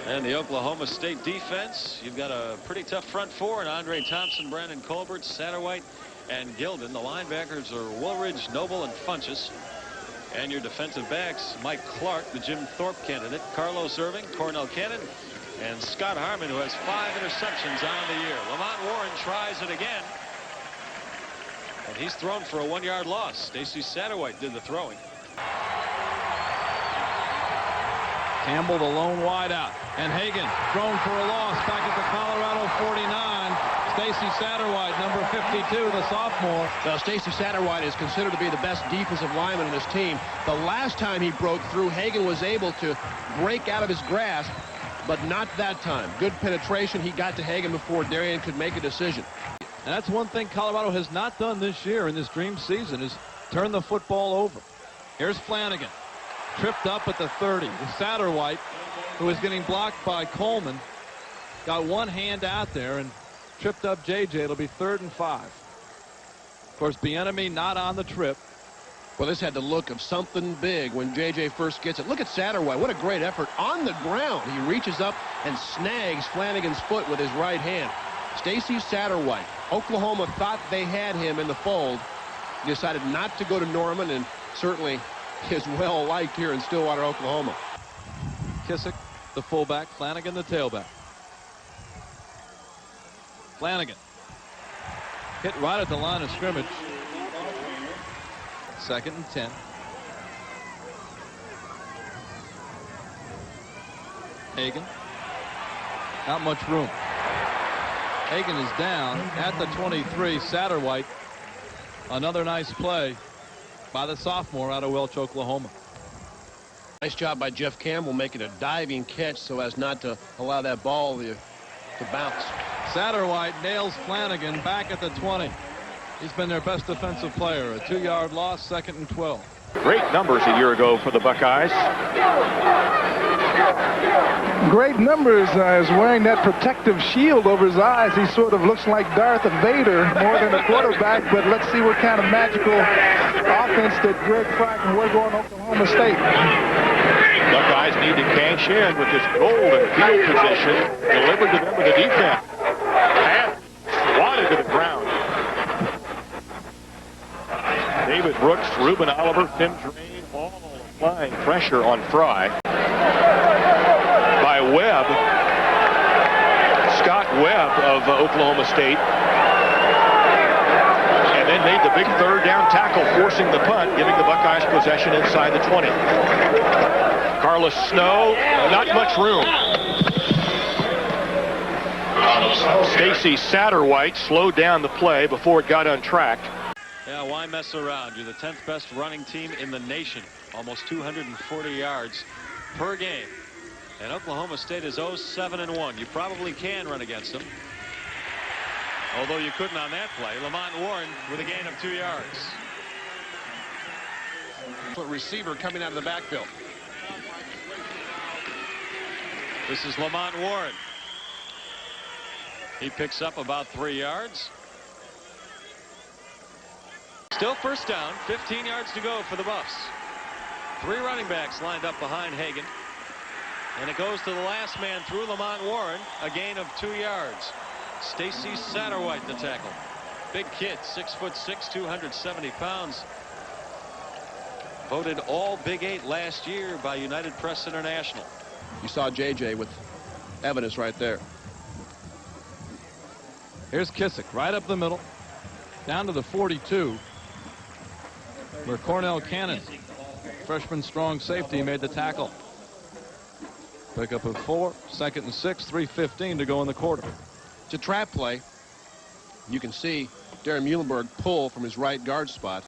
And the Oklahoma State defense, you've got a pretty tough front four, and Andre Thompson, Brandon Colbert, Satterwhite, and Gilden. The linebackers are Woolridge, Noble, and Funchess. And your defensive backs, Mike Clark, the Jim Thorpe candidate, Carlos Irving, Cornell Cannon, and Scott Harmon, who has 5 interceptions on the year. Lamont Warren tries it again. And he's thrown for a 1-yard loss. Stacey Satterwhite did the throwing. Campbell, the lone wideout, and Hagan thrown for a loss back at the Colorado 49. Stacey Satterwhite, number 52, the sophomore. Well, Stacey Satterwhite is considered to be the best defensive lineman in his team. The last time he broke through, Hagan was able to break out of his grasp, but not that time. Good penetration. He got to Hagan before Darian could make a decision. And that's one thing Colorado has not done this year in this dream season, is turn the football over. Here's Flanagan. Tripped up at the 30. Satterwhite, who is getting blocked by Coleman, got one hand out there and tripped up J.J. It'll be 3rd and 5. Of course, Bieniemy not on the trip. Well, this had the look of something big when J.J. first gets it. Look at Satterwhite. What a great effort on the ground. He reaches up and snags Flanagan's foot with his right hand. Stacey Satterwhite. Oklahoma thought they had him in the fold. He decided not to go to Norman, and certainly is well liked here in Stillwater, Oklahoma. Kissick, the fullback. Flanagan, the tailback. Flanagan hit right at the line of scrimmage. 2nd and 10. Hagan. Not much room. Hagan is down at the 23. Satterwhite. Another nice play by the sophomore out of Welch, Oklahoma. Nice job by Jeff Campbell making a diving catch so as not to allow that ball to bounce. Satterwhite nails Flanagan back at the 20. He's been their best defensive player. A 2-yard loss, 2nd and 12. Great numbers a year ago for the Buckeyes. Great numbers. Is wearing that protective shield over his eyes. He sort of looks like Darth Vader more than a quarterback, but let's see what kind of magical offense that Greg Fry can work on Oklahoma State. Buckeyes need to cash in with this golden field position delivered to them with the defense. And swatted to the ground. David Brooks, Reuben Oliver, Tim Drain, all applying pressure on Fry. By Webb, Scott Webb of Oklahoma State. And then made the big 3rd down tackle, forcing the punt, giving the Buckeyes possession inside the 20. Carlos Snow, not much room. Stacey Satterwhite slowed down the play before it got untracked. Yeah, why mess around? You're the 10th best running team in the nation. Almost 240 yards per game. And Oklahoma State is 0-7-1. You probably can run against them. Although you couldn't on that play. Lamont Warren with a gain of 2 yards. Receiver coming out of the backfield. This is Lamont Warren. He picks up about 3 yards. Still 1st down, 15 yards to go for the Buffs. 3 running backs lined up behind Hagan. And it goes to the last man through Lamont Warren, a gain of 2 yards. Stacey Satterwhite the tackle. Big kid, 6'6", 270 pounds. Voted all Big 8 last year by United Press International. You saw J.J. with evidence right there. Here's Kissick right up the middle, down to the 42, where Cornell Cannon, freshman strong safety, made the tackle. Pick up of 4, 2nd and 6, 3:15 to go in the quarter. It's a trap play. You can see Darren Muhlenberg pull from his right guard spot.